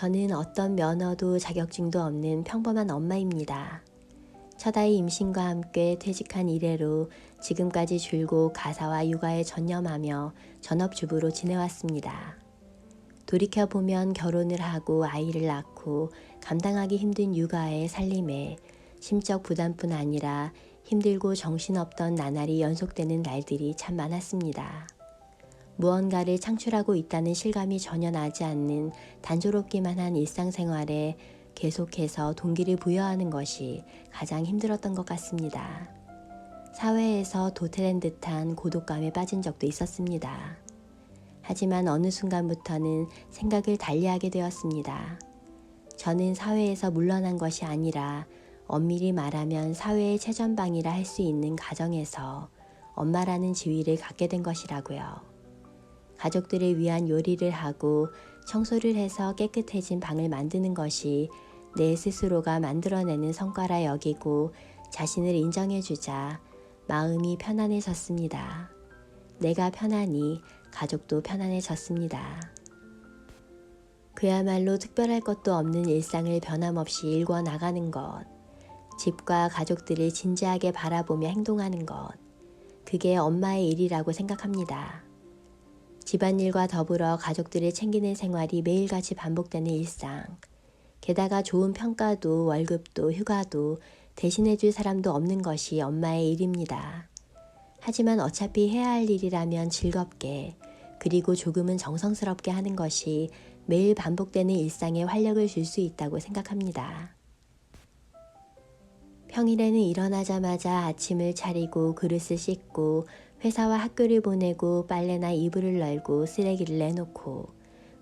저는 어떤 면허도 자격증도 없는 평범한 엄마입니다. 첫아이 임신과 함께 퇴직한 이래로 지금까지 줄곧 가사와 육아에 전념하며 전업주부로 지내왔습니다. 돌이켜보면 결혼을 하고 아이를 낳고 감당하기 힘든 육아의 살림에 심적 부담뿐 아니라 힘들고 정신없던 나날이 연속되는 날들이 참 많았습니다. 무언가를 창출하고 있다는 실감이 전혀 나지 않는 단조롭기만 한 일상생활에 계속해서 동기를 부여하는 것이 가장 힘들었던 것 같습니다. 사회에서 도태된 듯한 고독감에 빠진 적도 있었습니다. 하지만 어느 순간부터는 생각을 달리하게 되었습니다. 저는 사회에서 물러난 것이 아니라 엄밀히 말하면 사회의 최전방이라 할 수 있는 가정에서 엄마라는 지위를 갖게 된 것이라고요. 가족들을 위한 요리를 하고 청소를 해서 깨끗해진 방을 만드는 것이 내 스스로가 만들어내는 성과라 여기고 자신을 인정해주자 마음이 편안해졌습니다. 내가 편하니 가족도 편안해졌습니다. 그야말로 특별할 것도 없는 일상을 변함없이 일궈 나가는 것, 집과 가족들을 진지하게 바라보며 행동하는 것, 그게 엄마의 일이라고 생각합니다. 집안일과 더불어 가족들을 챙기는 생활이 매일같이 반복되는 일상, 게다가 좋은 평가도 월급도 휴가도 대신해줄 사람도 없는 것이 엄마의 일입니다. 하지만 어차피 해야 할 일이라면 즐겁게 그리고 조금은 정성스럽게 하는 것이 매일 반복되는 일상에 활력을 줄 수 있다고 생각합니다. 평일에는 일어나자마자 아침을 차리고 그릇을 씻고 회사와 학교를 보내고 빨래나 이불을 널고 쓰레기를 내놓고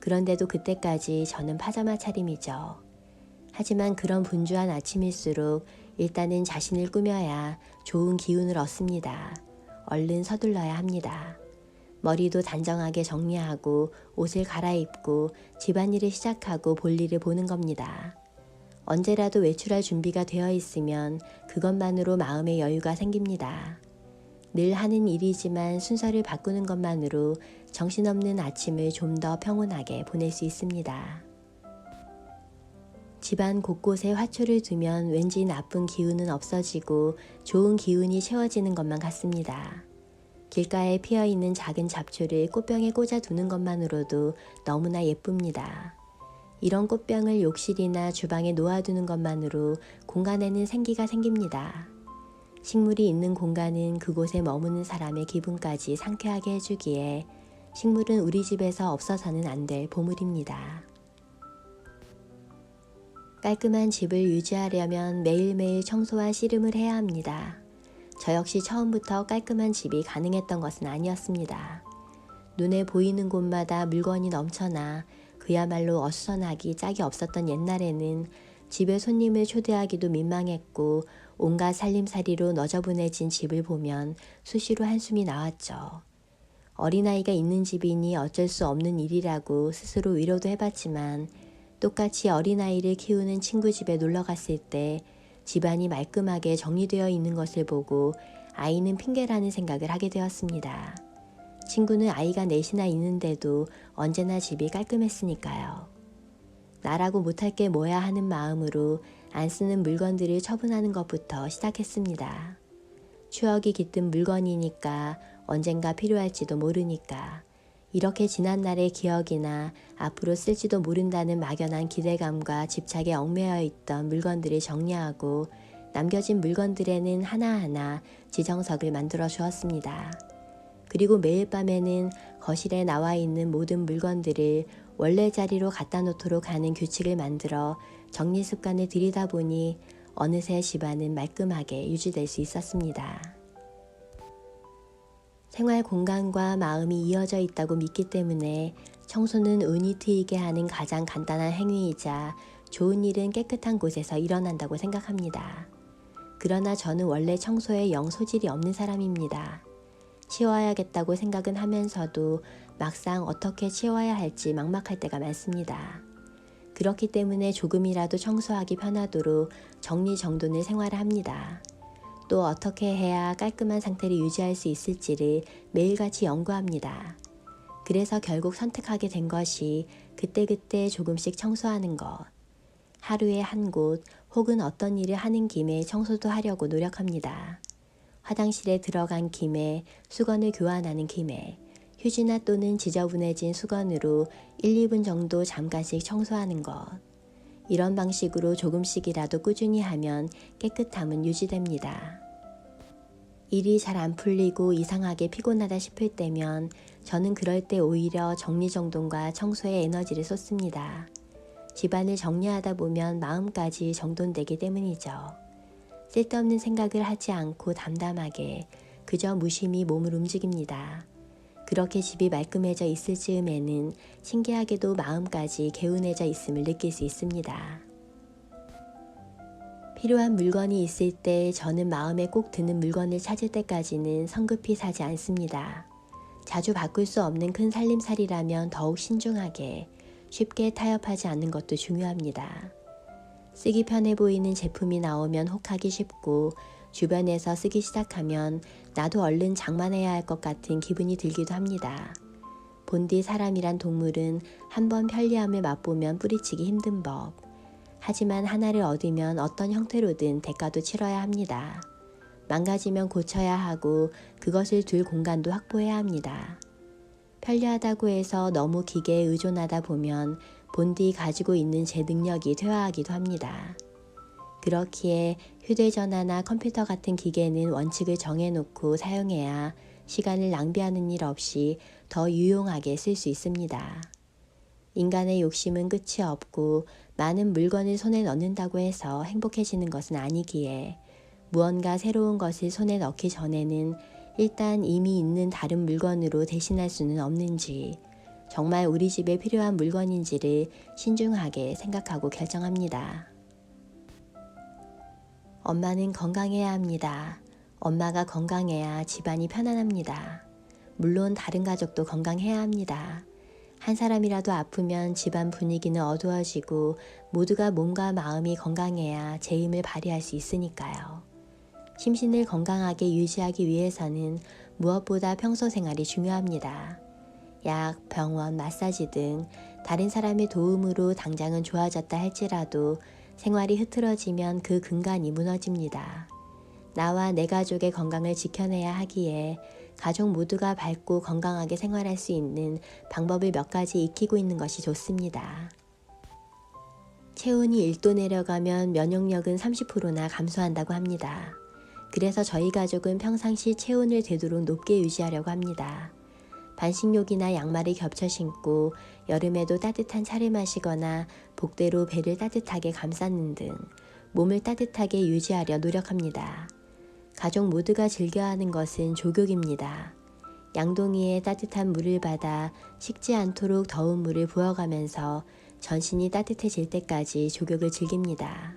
그런데도 그때까지 저는 파자마 차림이죠. 하지만 그런 분주한 아침일수록 일단은 자신을 꾸며야 좋은 기운을 얻습니다. 얼른 서둘러야 합니다. 머리도 단정하게 정리하고 옷을 갈아입고 집안일을 시작하고 볼일을 보는 겁니다. 언제라도 외출할 준비가 되어 있으면 그것만으로 마음의 여유가 생깁니다. 늘 하는 일이지만 순서를 바꾸는 것만으로 정신없는 아침을 좀 더 평온하게 보낼 수 있습니다. 집안 곳곳에 화초를 두면 왠지 나쁜 기운은 없어지고 좋은 기운이 채워지는 것만 같습니다. 길가에 피어있는 작은 잡초를 꽃병에 꽂아 두는 것만으로도 너무나 예쁩니다. 이런 꽃병을 욕실이나 주방에 놓아두는 것만으로 공간에는 생기가 생깁니다. 식물이 있는 공간은 그곳에 머무는 사람의 기분까지 상쾌하게 해주기에 식물은 우리 집에서 없어서는 안 될 보물입니다. 깔끔한 집을 유지하려면 매일매일 청소와 씨름을 해야 합니다. 저 역시 처음부터 깔끔한 집이 가능했던 것은 아니었습니다. 눈에 보이는 곳마다 물건이 넘쳐나 그야말로 어수선하기 짝이 없었던 옛날에는 집에 손님을 초대하기도 민망했고 온갖 살림살이로 너저분해진 집을 보면 수시로 한숨이 나왔죠. 어린아이가 있는 집이니 어쩔 수 없는 일이라고 스스로 위로도 해봤지만 똑같이 어린아이를 키우는 친구 집에 놀러 갔을 때 집안이 말끔하게 정리되어 있는 것을 보고 아이는 핑계라는 생각을 하게 되었습니다. 친구는 아이가 넷이나 있는데도 언제나 집이 깔끔했으니까요. 나라고 못할 게 뭐야 하는 마음으로 안 쓰는 물건들을 처분하는 것부터 시작했습니다. 추억이 깃든 물건이니까 언젠가 필요할지도 모르니까 이렇게 지난 날의 기억이나 앞으로 쓸지도 모른다는 막연한 기대감과 집착에 얽매여 있던 물건들을 정리하고 남겨진 물건들에는 하나하나 지정석을 만들어 주었습니다. 그리고 매일 밤에는 거실에 나와 있는 모든 물건들을 원래 자리로 갖다 놓도록 하는 규칙을 만들어 정리 습관을 들이다 보니 어느새 집안은 말끔하게 유지될 수 있었습니다. 생활 공간과 마음이 이어져 있다고 믿기 때문에 청소는 운이 트이게 하는 가장 간단한 행위이자 좋은 일은 깨끗한 곳에서 일어난다고 생각합니다. 그러나 저는 원래 청소에 영 소질이 없는 사람입니다. 치워야겠다고 생각은 하면서도 막상 어떻게 치워야 할지 막막할 때가 많습니다. 그렇기 때문에 조금이라도 청소하기 편하도록 정리정돈을 생활합니다. 또 어떻게 해야 깔끔한 상태를 유지할 수 있을지를 매일같이 연구합니다. 그래서 결국 선택하게 된 것이 그때그때 조금씩 청소하는 것. 하루에 한 곳 혹은 어떤 일을 하는 김에 청소도 하려고 노력합니다. 화장실에 들어간 김에, 수건을 교환하는 김에, 휴지나 또는 지저분해진 수건으로 1, 2분 정도 잠깐씩 청소하는 것. 이런 방식으로 조금씩이라도 꾸준히 하면 깨끗함은 유지됩니다. 일이 잘 안 풀리고 이상하게 피곤하다 싶을 때면 저는 그럴 때 오히려 정리정돈과 청소에 에너지를 쏟습니다. 집안을 정리하다 보면 마음까지 정돈되기 때문이죠. 쓸데없는 생각을 하지 않고 담담하게 그저 무심히 몸을 움직입니다. 그렇게 집이 말끔해져 있을 즈음에는 신기하게도 마음까지 개운해져 있음을 느낄 수 있습니다. 필요한 물건이 있을 때 저는 마음에 꼭 드는 물건을 찾을 때까지는 성급히 사지 않습니다. 자주 바꿀 수 없는 큰 살림살이라면 더욱 신중하게 쉽게 타협하지 않는 것도 중요합니다. 쓰기 편해 보이는 제품이 나오면 혹하기 쉽고 주변에서 쓰기 시작하면 나도 얼른 장만해야 할 것 같은 기분이 들기도 합니다. 본디 사람이란 동물은 한번 편리함을 맛보면 뿌리치기 힘든 법. 하지만 하나를 얻으면 어떤 형태로든 대가도 치러야 합니다. 망가지면 고쳐야 하고 그것을 둘 공간도 확보해야 합니다. 편리하다고 해서 너무 기계에 의존하다 보면 본디 가지고 있는 제 능력이 퇴화하기도 합니다. 그렇기에 휴대전화나 컴퓨터 같은 기계는 원칙을 정해놓고 사용해야 시간을 낭비하는 일 없이 더 유용하게 쓸 수 있습니다. 인간의 욕심은 끝이 없고 많은 물건을 손에 넣는다고 해서 행복해지는 것은 아니기에 무언가 새로운 것을 손에 넣기 전에는 일단 이미 있는 다른 물건으로 대신할 수는 없는지, 정말 우리 집에 필요한 물건인지를 신중하게 생각하고 결정합니다. 엄마는 건강해야 합니다. 엄마가 건강해야 집안이 편안합니다. 물론 다른 가족도 건강해야 합니다. 한 사람이라도 아프면 집안 분위기는 어두워지고 모두가 몸과 마음이 건강해야 제 힘을 발휘할 수 있으니까요. 심신을 건강하게 유지하기 위해서는 무엇보다 평소 생활이 중요합니다. 약, 병원, 마사지 등 다른 사람의 도움으로 당장은 좋아졌다 할지라도 생활이 흐트러지면 그 근간이 무너집니다. 나와 내 가족의 건강을 지켜내야 하기에 가족 모두가 밝고 건강하게 생활할 수 있는 방법을 몇 가지 익히고 있는 것이 좋습니다. 체온이 1도 내려가면 면역력은 30%나 감소한다고 합니다. 그래서 저희 가족은 평상시 체온을 되도록 높게 유지하려고 합니다. 반신욕이나 양말을 겹쳐 신고 여름에도 따뜻한 차를 마시거나 복대로 배를 따뜻하게 감싸는 등 몸을 따뜻하게 유지하려 노력합니다. 가족 모두가 즐겨하는 것은 조격입니다. 양동이에 따뜻한 물을 받아 식지 않도록 더운 물을 부어가면서 전신이 따뜻해질 때까지 조격을 즐깁니다.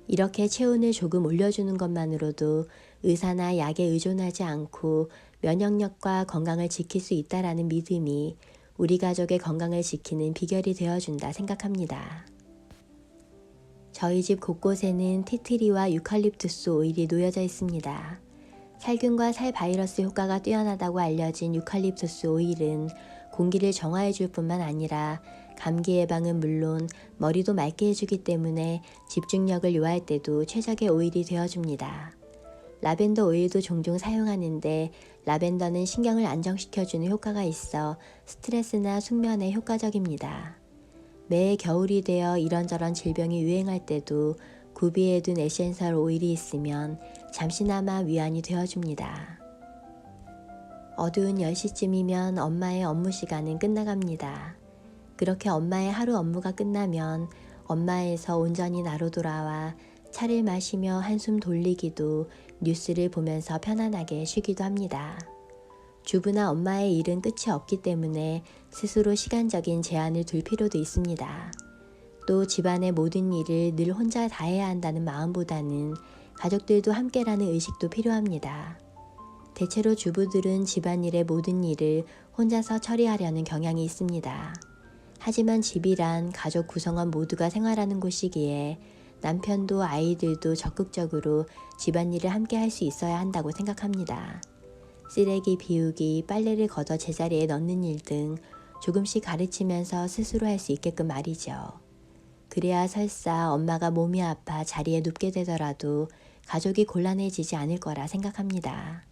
이렇게 체온을 조금 올려주는 것만으로도 의사나 약에 의존하지 않고 면역력과 건강을 지킬 수 있다라는 믿음이 우리 가족의 건강을 지키는 비결이 되어준다 생각합니다. 저희 집 곳곳에는 티트리와 유칼립투스 오일이 놓여져 있습니다. 살균과 살 바이러스 효과가 뛰어나다고 알려진 유칼립투스 오일은 공기를 정화해 줄 뿐만 아니라 감기 예방은 물론 머리도 맑게 해주기 때문에 집중력을 요할 때도 최적의 오일이 되어줍니다. 라벤더 오일도 종종 사용하는데 라벤더는 신경을 안정시켜주는 효과가 있어 스트레스나 숙면에 효과적입니다. 매해 겨울이 되어 이런저런 질병이 유행할 때도 구비해 둔 에센셜 오일이 있으면 잠시나마 위안이 되어줍니다. 어두운 10시쯤이면 엄마의 업무 시간은 끝나갑니다. 그렇게 엄마의 하루 업무가 끝나면 엄마에서 온전히 나로 돌아와 차를 마시며 한숨 돌리기도 뉴스를 보면서 편안하게 쉬기도 합니다. 주부나 엄마의 일은 끝이 없기 때문에 스스로 시간적인 제한을 둘 필요도 있습니다. 또 집안의 모든 일을 늘 혼자 다 해야 한다는 마음보다는 가족들도 함께라는 의식도 필요합니다. 대체로 주부들은 집안일의 모든 일을 혼자서 처리하려는 경향이 있습니다. 하지만 집이란 가족 구성원 모두가 생활하는 곳이기에 남편도 아이들도 적극적으로 집안일을 함께 할 수 있어야 한다고 생각합니다. 쓰레기 비우기, 빨래를 걷어 제자리에 넣는 일 등 조금씩 가르치면서 스스로 할 수 있게끔 말이죠. 그래야 설사 엄마가 몸이 아파 자리에 눕게 되더라도 가족이 곤란해지지 않을 거라 생각합니다.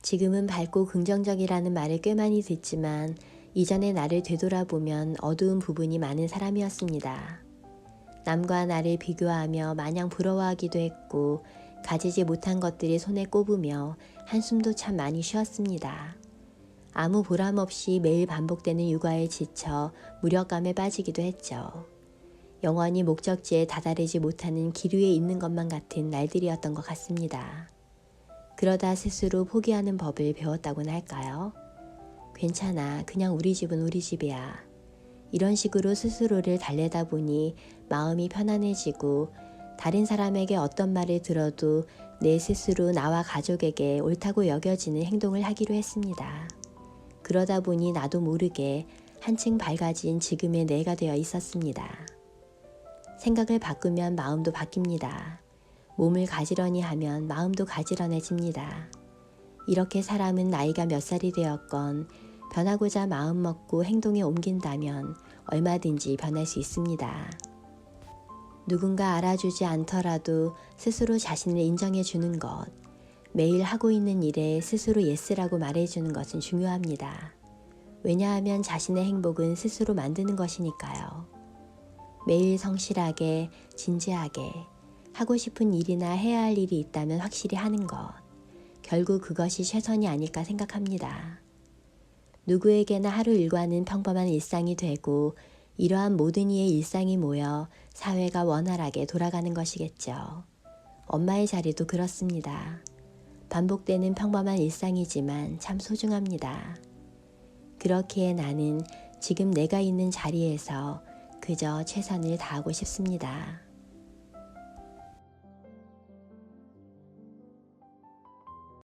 지금은 밝고 긍정적이라는 말을 꽤 많이 듣지만 이전의 나를 되돌아보면 어두운 부분이 많은 사람이었습니다. 남과 나를 비교하며 마냥 부러워하기도 했고 가지지 못한 것들이 손에 꼽으며 한숨도 참 많이 쉬었습니다. 아무 보람 없이 매일 반복되는 육아에 지쳐 무력감에 빠지기도 했죠. 영원히 목적지에 다다르지 못하는 길 위에 있는 것만 같은 날들이었던 것 같습니다. 그러다 스스로 포기하는 법을 배웠다고나 할까요? 괜찮아, 그냥 우리 집은 우리 집이야. 이런 식으로 스스로를 달래다 보니 마음이 편안해지고 다른 사람에게 어떤 말을 들어도 내 스스로 나와 가족에게 옳다고 여겨지는 행동을 하기로 했습니다. 그러다 보니 나도 모르게 한층 밝아진 지금의 내가 되어 있었습니다. 생각을 바꾸면 마음도 바뀝니다. 몸을 가지런히 하면 마음도 가지런해집니다. 이렇게 사람은 나이가 몇 살이 되었건 변하고자 마음먹고 행동에 옮긴다면 얼마든지 변할 수 있습니다. 누군가 알아주지 않더라도 스스로 자신을 인정해 주는 것, 매일 하고 있는 일에 스스로 예스라고 말해주는 것은 중요합니다. 왜냐하면 자신의 행복은 스스로 만드는 것이니까요. 매일 성실하게, 진지하게, 하고 싶은 일이나 해야 할 일이 있다면 확실히 하는 것, 결국 그것이 최선이 아닐까 생각합니다. 누구에게나 하루 일과는 평범한 일상이 되고 이러한 모든 이의 일상이 모여 사회가 원활하게 돌아가는 것이겠죠. 엄마의 자리도 그렇습니다. 반복되는 평범한 일상이지만 참 소중합니다. 그렇기에 나는 지금 내가 있는 자리에서 그저 최선을 다하고 싶습니다.